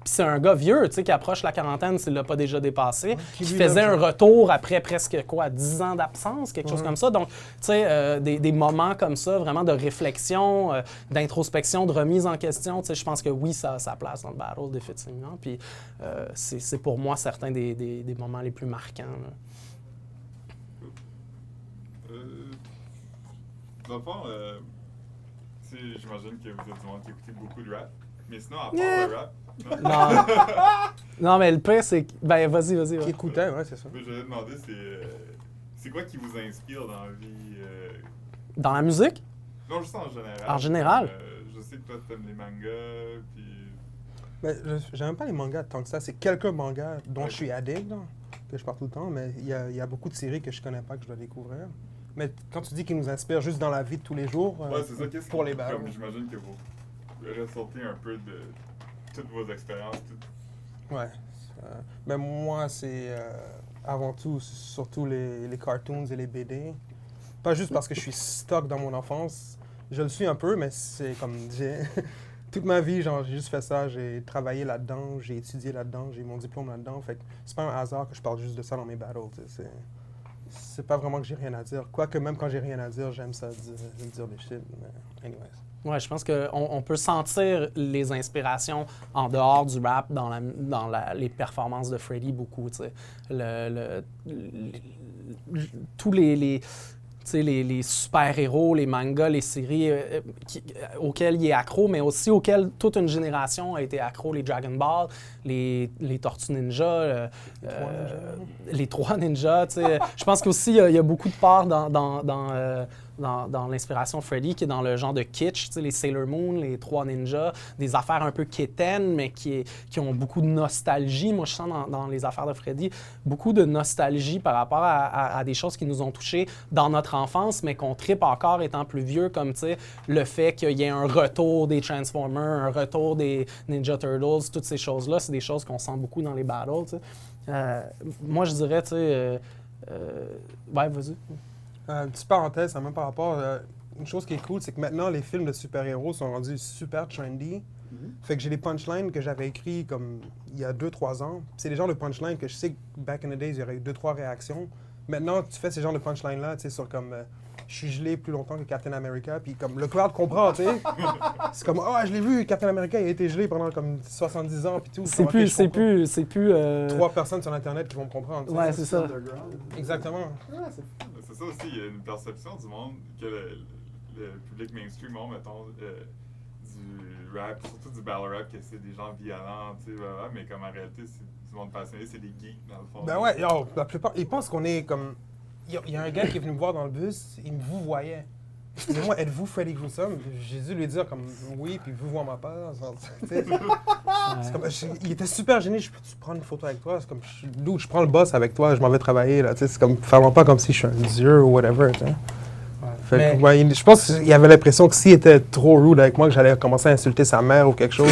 Puis c'est un gars vieux, tu sais, qui approche la quarantaine s'il ne l'a pas déjà dépassé, Ouais, qui faisait un retour après presque, 10 ans d'absence, quelque chose comme ça. Donc, tu sais, des moments comme ça, vraiment de réflexion, d'introspection, de remise en question, tu sais, je pense que oui, ça a sa place dans le battle, définitivement. Puis c'est pour moi certains des moments les plus marquants. Dans le fond, j'imagine que vous êtes du monde qui écoute beaucoup de rap, mais sinon, à part le rap, Non, mais le pire, c'est... Ben, vas-y. Qui Ouais. écoutait, ouais, c'est ça. je vais demander, c'est quoi qui vous inspire dans la vie? Dans la musique? Non, juste en général. En général? Je sais que toi, t'aimes les mangas, puis... Mais j'aime pas les mangas tant que ça. C'est quelques mangas dont je suis addict, là, que je parle tout le temps, mais il y a beaucoup de séries que je connais pas, que je dois découvrir. Mais quand tu dis qu'ils nous inspirent juste dans la vie de tous les jours, ouais, c'est ça. Qu'est-ce pour qui, les battles. comme j'imagine que vous ressortez un peu de toutes vos expériences. Ouais. Mais moi, c'est avant tout, surtout les cartoons et les BD. Pas juste parce que je suis stock dans mon enfance. Je le suis un peu, mais c'est comme... Toute ma vie, genre, j'ai juste fait ça. J'ai travaillé là-dedans, j'ai étudié là-dedans, j'ai mon diplôme là-dedans. Fait que c'est pas un hasard que je parle juste de ça dans mes battles. C'est pas vraiment que j'ai rien à dire. Quoique même quand j'ai rien à dire, j'aime ça dire des shit. Mais anyways. Ouais, je pense qu'on peut sentir les inspirations en dehors du rap dans les performances de Freddie beaucoup, tu sais. Tous les super-héros, les mangas, les séries auxquelles il est accro, mais aussi auxquelles toute une génération a été accro, les Dragon Ball, les Tortues Ninja, les Trois Ninjas. Tu sais. Je pense qu'aussi, il y a beaucoup de part dans l'inspiration de Freddie, qui est dans le genre de kitsch, tu sais, les Sailor Moon, les Trois Ninjas, des affaires un peu quétaines, mais qui ont beaucoup de nostalgie. Moi, je sens dans les affaires de Freddie beaucoup de nostalgie par rapport à des choses qui nous ont touchés dans notre enfance, mais qu'on trippe encore étant plus vieux, comme, tu sais, le fait qu'il y ait un retour des Transformers, un retour des Ninja Turtles, toutes ces choses-là, c'est des choses qu'on sent beaucoup dans les battles, tu sais. Moi, je dirais, tu sais... ouais, vas-y. Petite parenthèse, ça même par rapport. Une chose qui est cool, c'est que maintenant, les films de super-héros sont rendus super trendy. Fait que j'ai des punchlines que j'avais écrits comme il y a 2-3 ans. C'est des genres de punchlines que je sais que back in the days, il y aurait eu 2-3 réactions. Maintenant, tu fais ces genres de punchlines-là, tu sais, sur comme je suis gelé plus longtemps que Captain America, puis comme le crowd comprend, tu sais. C'est comme je l'ai vu, Captain America, il a été gelé pendant comme 70 ans, puis tout. C'est plus. 3 personnes sur Internet qui vont me comprendre. Tu sais. Ouais, c'est ça. Exactement. C'est ça aussi, il y a une perception du monde que le public mainstream, mettons, du rap, surtout du battle rap, que c'est des gens violents, tu sais, mais comme en réalité, c'est du monde passionné, c'est des geeks, dans le fond. Ben ouais, la plupart, ils pensent qu'on est comme... Il y a un gars qui est venu me voir dans le bus, il me vous voyait. Excusez-moi, êtes-vous Freddy Gruesome? J'ai dû lui dire comme oui, puis vous voir ma part. C'est comme, il était super gêné, je peux-tu prendre une photo avec toi? C'est comme, d'où je prends le boss avec toi, je m'en vais travailler, là, c'est comme, fais-moi pas comme si je suis un dieu ou whatever, tu sais. Fait que, ouais, je pense qu'il avait l'impression que s'il était trop rude avec moi, que j'allais commencer à insulter sa mère ou quelque chose.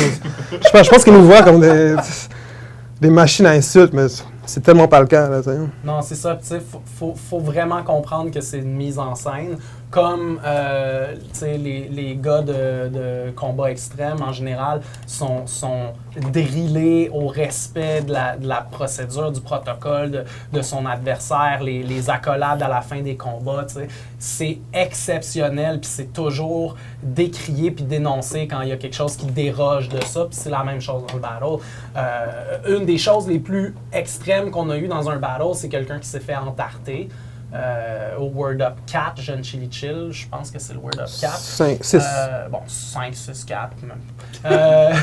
Je pense qu'il nous voit comme des machines à insultes, mais c'est tellement pas le cas. Là, non, c'est ça. Tu sais, faut vraiment comprendre que c'est une mise en scène. comme tu sais, les gars de combat extrême en général sont drillés au respect de la procédure, du protocole de son adversaire, les accolades à la fin des combats, tu sais. C'est exceptionnel, puis c'est toujours décrié puis dénoncé quand il y a quelque chose qui déroge de ça, puis c'est la même chose dans le battle. Une des choses les plus extrêmes qu'on a eues dans un battle, c'est quelqu'un qui s'est fait entarter. Au Word Up 4, Jeune Chili Chill, je pense que c'est le Word Up 4. 5, 6. Bon, 5, 6, 4 même.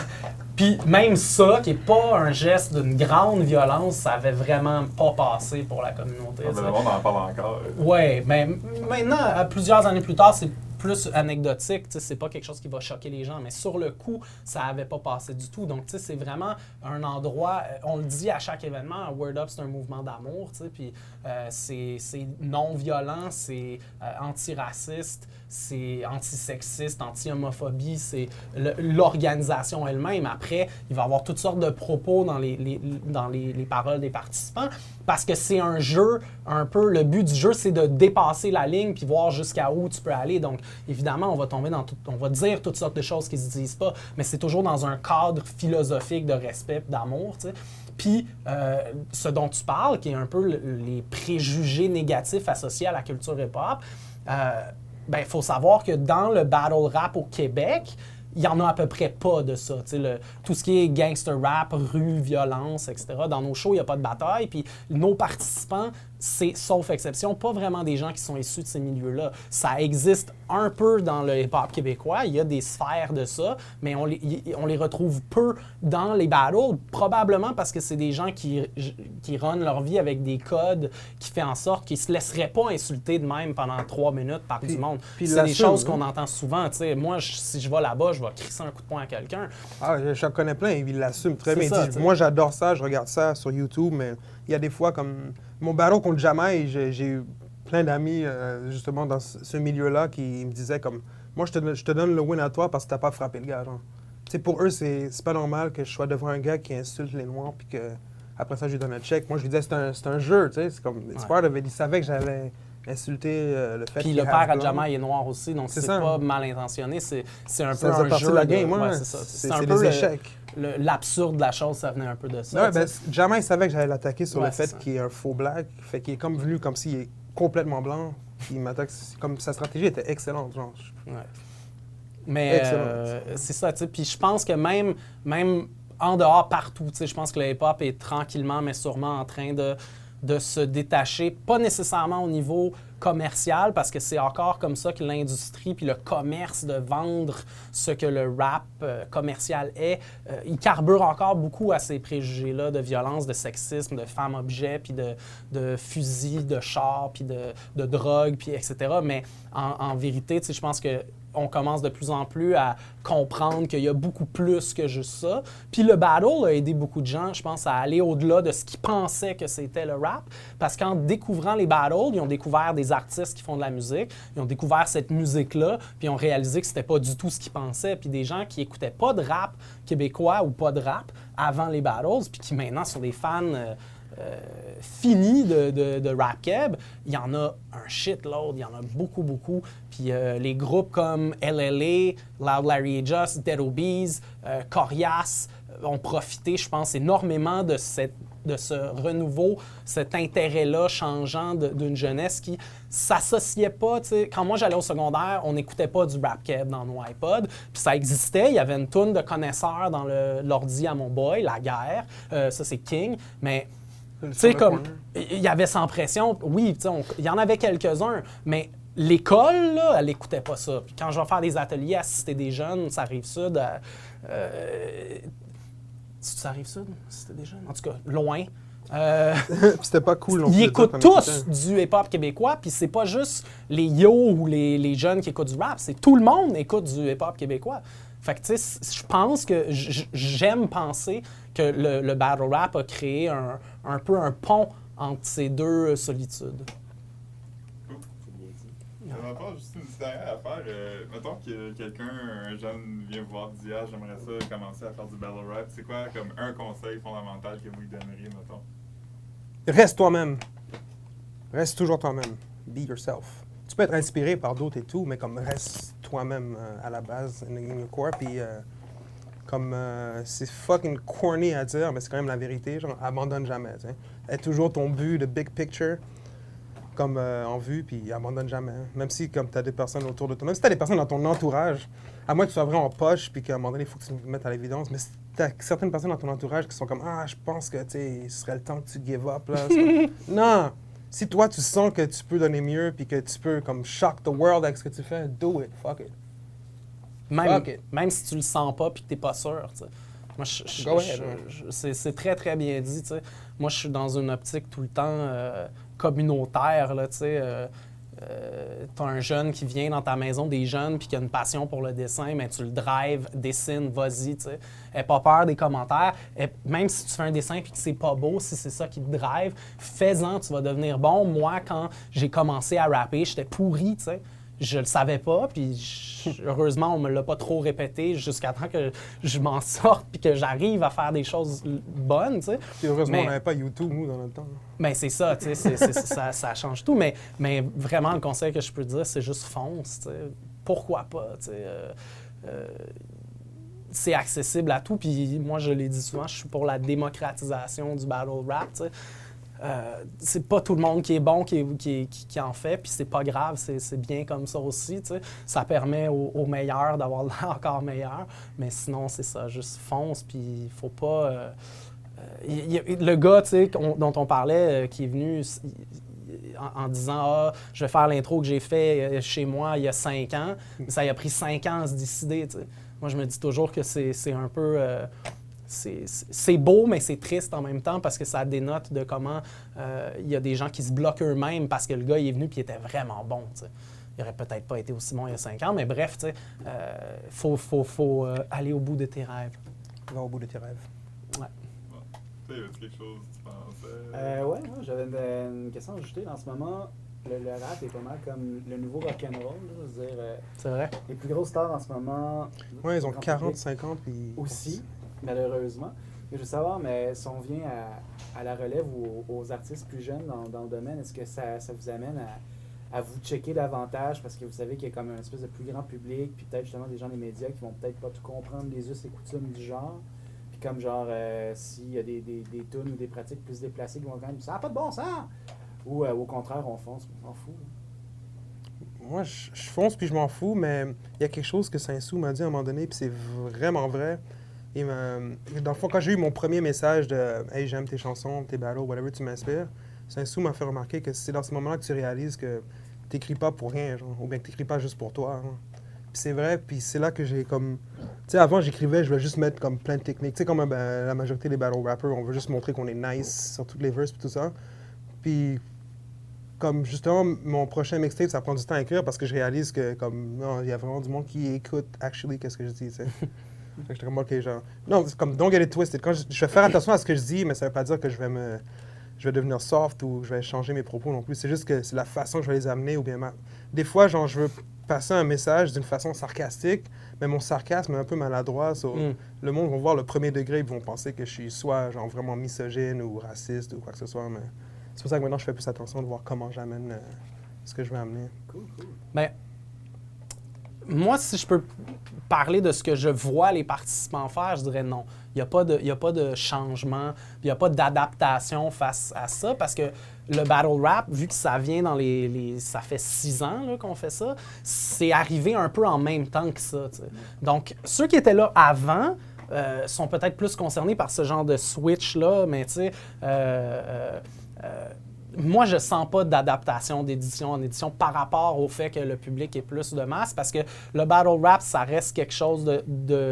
Puis même ça, qui n'est pas un geste d'une grande violence, ça avait vraiment pas passé pour la communauté. Le monde en parle encore. Oui, mais maintenant, plusieurs années plus tard, c'est plus anecdotique, c'est pas quelque chose qui va choquer les gens, mais sur le coup, ça avait pas passé du tout. Donc, c'est vraiment un endroit, on le dit à chaque événement, Word Up, c'est un mouvement d'amour, puis c'est non-violent, c'est antiraciste, c'est antisexiste, anti-homophobie, c'est l'organisation elle-même. Après, il va y avoir toutes sortes de propos dans les paroles des participants, parce que c'est un jeu, un peu, le but du jeu, c'est de dépasser la ligne puis voir jusqu'à où tu peux aller. Donc, évidemment, on va tomber on va dire toutes sortes de choses qui se disent pas, mais c'est toujours dans un cadre philosophique de respect, d'amour, tu sais. Puis, ce dont tu parles, qui est un peu les préjugés négatifs associés à la culture hip-hop, il faut savoir que dans le battle rap au Québec, il n'y en a à peu près pas de ça. Tout ce qui est gangster rap, rue, violence, etc. Dans nos shows, il n'y a pas de bataille. Puis nos participants, c'est, sauf exception, pas vraiment des gens qui sont issus de ces milieux-là. Ça existe un peu dans le hip-hop québécois. Il y a des sphères de ça, mais on les retrouve peu dans les battles, probablement parce que c'est des gens qui runnent leur vie avec des codes qui fait en sorte qu'ils ne se laisseraient pas insulter de même pendant 3 minutes par du monde. C'est des choses qu'on entend souvent. T'sais. Moi, si je vais là-bas, je vais crisser un coup de poing à quelqu'un. Ah, j'en connais plein, ils l'assument très bien. Ça, moi, j'adore ça, je regarde ça sur YouTube, mais il y a des fois comme... Mon battle contre Jamaï, j'ai eu plein d'amis justement dans ce milieu-là qui me disaient comme... Moi, je te donne le win à toi parce que t'as pas frappé le gars, genre. T'sais, pour eux, c'est pas normal que je sois devant un gars qui insulte les Noirs puis que après ça, je lui donne un check. Moi, je lui disais, c'est un jeu, tu sais. C'est comme... Il savait que j'allais insulter le fait puis le père à Jamaï est noir aussi, donc c'est pas mal intentionné. C'est un peu un jeu. De la game, ouais, c'est ça. C'est un peu des échecs. L'absurde de la chose, ça venait un peu de ça. Ouais, ben, Jamaï savait que j'allais l'attaquer sur le fait qu'il est un faux black. Fait qu'il est comme venu comme s'il est complètement blanc. Puis il m'attaque. Comme sa stratégie était excellente, genre. Ouais. Mais c'est ça, tu sais. Puis je pense que même en dehors, partout, tu sais, je pense que le hip-hop est tranquillement, mais sûrement en train de se détacher, pas nécessairement au niveau commercial, parce que c'est encore comme ça que l'industrie puis le commerce de vendre ce que le rap commercial est, il carbure encore beaucoup à ces préjugés-là de violence, de sexisme, de femmes-objets, puis de fusils, de chars, puis de drogue, puis etc. Mais en vérité, tu sais, je pense que on commence de plus en plus à comprendre qu'il y a beaucoup plus que juste ça. Puis le battle a aidé beaucoup de gens, je pense, à aller au-delà de ce qu'ils pensaient que c'était le rap. Parce qu'en découvrant les battles, ils ont découvert des artistes qui font de la musique, ils ont découvert cette musique-là, puis ils ont réalisé que c'était pas du tout ce qu'ils pensaient. Puis des gens qui écoutaient pas de rap québécois ou pas de rap avant les battles, puis qui maintenant sont des fans... fini de rap keb, il y en a un shitload, il y en a beaucoup, beaucoup. Puis les groupes comme LLA, Loud Larry et Just, Dead Obies, Corias ont profité, je pense, énormément de ce renouveau, cet intérêt-là changeant d'une jeunesse qui s'associait pas. T'sais, quand moi j'allais au secondaire, on n'écoutait pas du rap keb dans nos iPods. Puis ça existait, il y avait une toune de connaisseurs dans l'ordi à mon boy, La Guerre, ça c'est King, mais tu sais, comme, il y avait Sans Pression, oui, il y en avait quelques-uns, mais l'école, là, elle n'écoutait pas ça. Puis quand je vais faire des ateliers, assister des jeunes, ça arrive sud, ça arrive sud, assister des jeunes, en tout cas, loin. C'était pas cool. Ils écoutent tous du hip-hop québécois, puis c'est pas juste les yo ou les jeunes qui écoutent du rap, c'est tout le monde écoute du hip-hop québécois. Fait que, tu sais, je pense que j'aime penser que le battle rap a créé un peu un pont entre ces deux solitudes. Ça m'apporte juste une petite dernière affaire. Mettons que quelqu'un, un jeune, vient vous voir dire « j'aimerais ça commencer à faire du battle rap ». C'est quoi comme un conseil fondamental que vous lui donneriez, mettons? Reste toi-même. Reste toujours toi-même. Be yourself. Tu peux être inspiré par d'autres et tout, mais comme reste toi-même à la base, in your core, puis c'est fucking corny à dire, mais c'est quand même la vérité, genre, abandonne jamais, tu sais. Aie toujours ton but, le big picture, comme en vue, puis abandonne jamais. Hein. Même si, comme t'as des personnes autour de toi, même si t'as des personnes dans ton entourage, à moins que tu sois vraiment en poche, puis qu'à un moment donné, il faut que tu le mettes à l'évidence, mais si t'as certaines personnes dans ton entourage qui sont comme « Ah, je pense que, tu sais, ce serait le temps que tu give up, là. » Non! Si toi, tu sens que tu peux donner mieux, puis que tu peux, comme, shock the world avec ce que tu fais, do it, fuck it. Même si tu le sens pas puis que t'es pas sûr, tu sais. Moi, c'est très, très bien dit, tu sais. Moi, je suis dans une optique tout le temps communautaire, là, tu sais. T'as un jeune qui vient dans ta maison, des jeunes, puis qui a une passion pour le dessin, mais tu le drives, dessine, vas-y, tu sais. Aie pas peur des commentaires. Même si tu fais un dessin puis que c'est pas beau, si c'est ça qui te drive, fais-en, tu vas devenir bon. Moi, quand j'ai commencé à rapper, j'étais pourri, tu sais. Je le savais pas, puis heureusement, on me l'a pas trop répété jusqu'à temps que je m'en sorte puis que j'arrive à faire des choses bonnes, tu sais. Puis heureusement, on n'avait pas YouTube, nous, dans notre temps. Ben c'est ça, tu sais, ça change tout. Mais vraiment, le conseil que je peux te dire, c'est juste fonce, tu sais. Pourquoi pas, tu sais. C'est accessible à tout, puis moi, je l'ai dit souvent, je suis pour la démocratisation du battle rap, tu sais. C'est pas tout le monde qui est bon qui en fait, puis c'est pas grave, c'est bien comme ça aussi, tu sais. Ça permet aux meilleurs d'avoir l'air encore meilleur, mais sinon, c'est ça, juste fonce, puis il faut pas... le gars, tu sais, dont on parlait, qui est venu en disant « Ah, je vais faire l'intro que j'ai fait chez moi il y a 5 ans », ça y a pris 5 ans à se décider, tu sais. Moi, je me dis toujours que c'est un peu... c'est beau, mais c'est triste en même temps parce que ça dénote de comment il y a des gens qui se bloquent eux-mêmes parce que le gars il est venu et il était vraiment bon. T'sais. Il aurait peut-être pas été aussi bon il y a 5 ans, mais bref, il faut aller au bout de tes rêves. Va au bout de tes rêves. Ouais. Tu sais, y a-tu quelque chose que tu pensais? Ouais, moi, j'avais une question à ajouter. En ce moment, le rap est pas mal comme le nouveau rock'n'roll. Je veux dire, C'est vrai? les plus grosses stars en ce moment. Ouais, ils ont grand 40, public 50, puis... aussi, malheureusement. Mais je veux savoir, mais si on vient à la relève ou aux artistes plus jeunes dans le domaine, est-ce que ça vous amène à vous checker davantage parce que vous savez qu'il y a comme un espèce de plus grand public, puis peut-être justement des gens des médias qui vont peut-être pas tout comprendre les us et coutumes du genre. Puis comme genre, s'il y a des tunes ou des pratiques plus déplacées qui vont quand même ça n'a pas de bon sens! Ou au contraire, on fonce, on s'en fout. Moi, je fonce puis je m'en fous, mais il y a quelque chose que Saint-Sou m'a dit à un moment donné, puis c'est vraiment vrai. Dans le fond, quand j'ai eu mon premier message de « Hey, j'aime tes chansons, tes battles, whatever, tu m'inspires », Saint-Sou m'a fait remarquer que c'est dans ce moment-là que tu réalises que t'écris pas pour rien, genre, ou bien que t'écris pas juste pour toi. Genre. Puis c'est vrai, puis c'est là que j'ai comme... Tu sais, avant, j'écrivais, je voulais juste mettre comme plein de techniques. Tu sais, comme la majorité des battle rappers, on veut juste montrer qu'on est nice sur toutes les verses puis tout ça. Puis... Comme justement, mon prochain mixtape, ça prend du temps à écrire parce que je réalise que, comme, non, il y a vraiment du monde qui écoute, actually, qu'est-ce que je dis, tu sais. Fait que j'étais comme, OK, genre. Non, c'est comme, don't get it twisted. Quand je vais faire attention à ce que je dis, mais ça veut pas dire que je vais devenir soft ou je vais changer mes propos non plus. C'est juste que c'est la façon que je vais les amener ou bien. Des fois, genre, je veux passer un message d'une façon sarcastique, mais mon sarcasme est un peu maladroit. Le monde va voir le premier degré, ils vont penser que je suis soit, genre, vraiment misogyne ou raciste ou quoi que ce soit, mais. C'est pour ça que maintenant, je fais plus attention de voir comment j'amène ce que je vais amener. Cool. Ben, moi, si je peux parler de ce que je vois les participants faire, je dirais non. Il n'y a pas de changement, il n'y a pas d'adaptation face à ça, parce que le battle rap, vu que ça vient dans ça fait 6 ans là, qu'on fait ça, c'est arrivé un peu en même temps que ça. T'sais. Donc, ceux qui étaient là avant sont peut-être plus concernés par ce genre de switch-là, mais tu sais... moi, je sens pas d'adaptation d'édition en édition par rapport au fait que le public est plus de masse, parce que le battle rap, ça reste quelque chose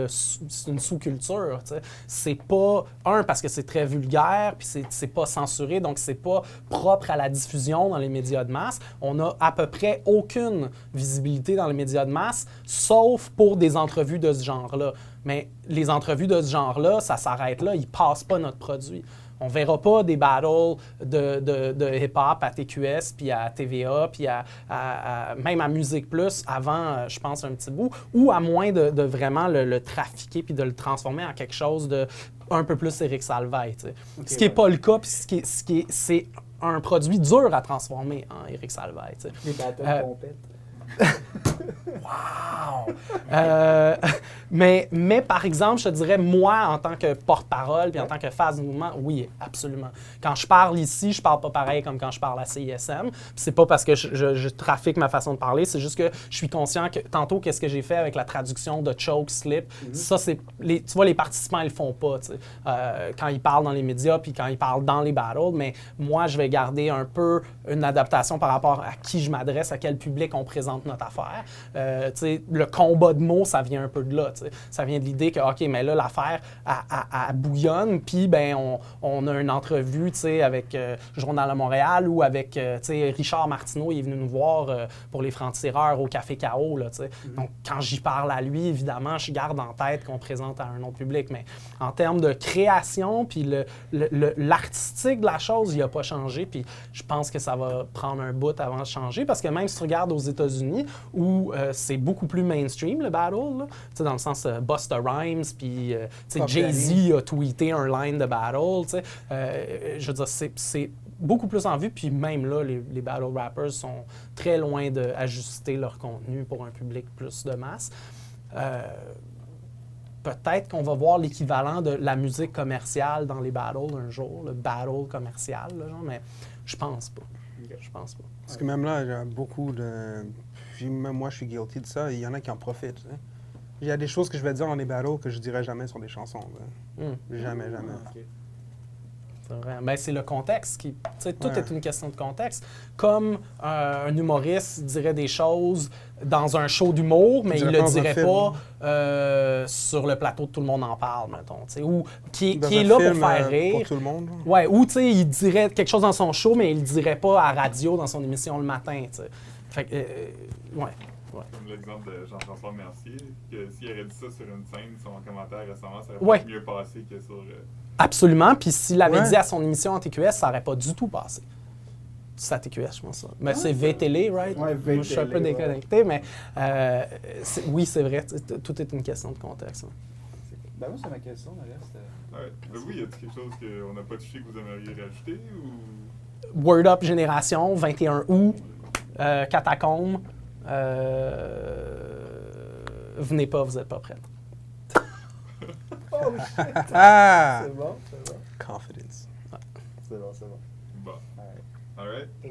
c'est une sous-culture. T'sais. C'est pas, parce que c'est très vulgaire, puis c'est pas censuré, donc c'est pas propre à la diffusion dans les médias de masse. On a à peu près aucune visibilité dans les médias de masse, sauf pour des entrevues de ce genre-là. Mais les entrevues de ce genre-là, ça s'arrête là, ils passent pas notre produit. On verra pas des battles de hip-hop à TQS, puis à TVA, puis même à Musique Plus avant, je pense, un petit bout, ou à moins de vraiment le trafiquer puis de le transformer en quelque chose de un peu plus Éric Salvaille. Okay, ce qui n'est pas le cas, puis c'est un produit dur à transformer en Éric Salvaille. Tu sais. Les battles compètent. Wow! Mais par exemple, je te dirais, moi, en tant que porte-parole puis en tant que phase du mouvement, oui, absolument. Quand je parle ici, je parle pas pareil comme quand je parle à CISM. Puis c'est pas parce que je trafique ma façon de parler, c'est juste que je suis conscient que tantôt, qu'est-ce que j'ai fait avec la traduction de choke, slip, ça, c'est... Tu vois, les participants, ils le font pas, tu sais, quand ils parlent dans les médias puis quand ils parlent dans les battles, mais moi, je vais garder un peu une adaptation par rapport à qui je m'adresse, à quel public on présente notre affaire. Le combat de mots, ça vient un peu de là. T'sais. Ça vient de l'idée que, OK, mais là, l'affaire, elle bouillonne, puis ben, on a une entrevue avec Journal de Montréal ou avec Richard Martineau, il est venu nous voir pour les francs-tireurs au Café K.O. Là, Donc, quand j'y parle à lui, évidemment, je garde en tête qu'on présente à un autre public. Mais en termes de création, puis l'artistique de la chose, il n'a pas changé. Puis je pense que ça va prendre un bout avant de changer, parce que même si tu regardes aux États-Unis, où c'est beaucoup plus mainstream, le battle, là, dans le sens Busta Rhymes, puis Jay-Z a tweeté un line de battle, je veux dire, c'est beaucoup plus en vue, puis même là, les battle rappers sont très loin d'ajuster leur contenu pour un public plus de masse. Peut-être qu'on va voir l'équivalent de la musique commerciale dans les battles un jour, le battle commercial, là, genre, mais je pense pas. Je pense pas. Parce que même là, il y a beaucoup de... Puis même moi, je suis guilty de ça, et il y en a qui en profitent. Hein. Il y a des choses que je vais dire dans les battles que je dirais jamais sur des chansons. Jamais. Okay. C'est vrai. Ben, c'est le contexte qui... Tout est une question de contexte. Comme un humoriste dirait des choses dans un show d'humour, mais il ne le dirait pas sur le plateau de Tout le monde en parle, mettons. Ou qui est là pour faire rire. Pour tout le monde. Ouais, ou il dirait quelque chose dans son show, mais il ne le dirait pas à radio dans son émission le matin. T'sais. Fait que, ouais. Comme l'exemple de Jean-François Mercier, que s'il aurait dit ça sur une scène, son commentaire récemment, ça aurait pas mieux passé que sur... Absolument, puis s'il l'avait dit à son émission en TQS, ça n'aurait pas du tout passé. C'est à TQS, je pense ça. Mais c'est VTL, right? Ouais, Moi, je suis un peu déconnecté, mais oui, c'est vrai, tout est une question de contexte. Hein. Ben moi, c'est ma question, le reste. Ouais. Ben oui, y a-t-il quelque chose qu'on n'a pas touché que vous aimeriez rajouter, ou... Word Up Génération, 21 août, Catacombe. Venez pas, vous n'êtes pas prête. Oh shit! Ah! C'est bon, c'est bon. Confidence. C'est bon, c'est bon. Bon. All right. All right.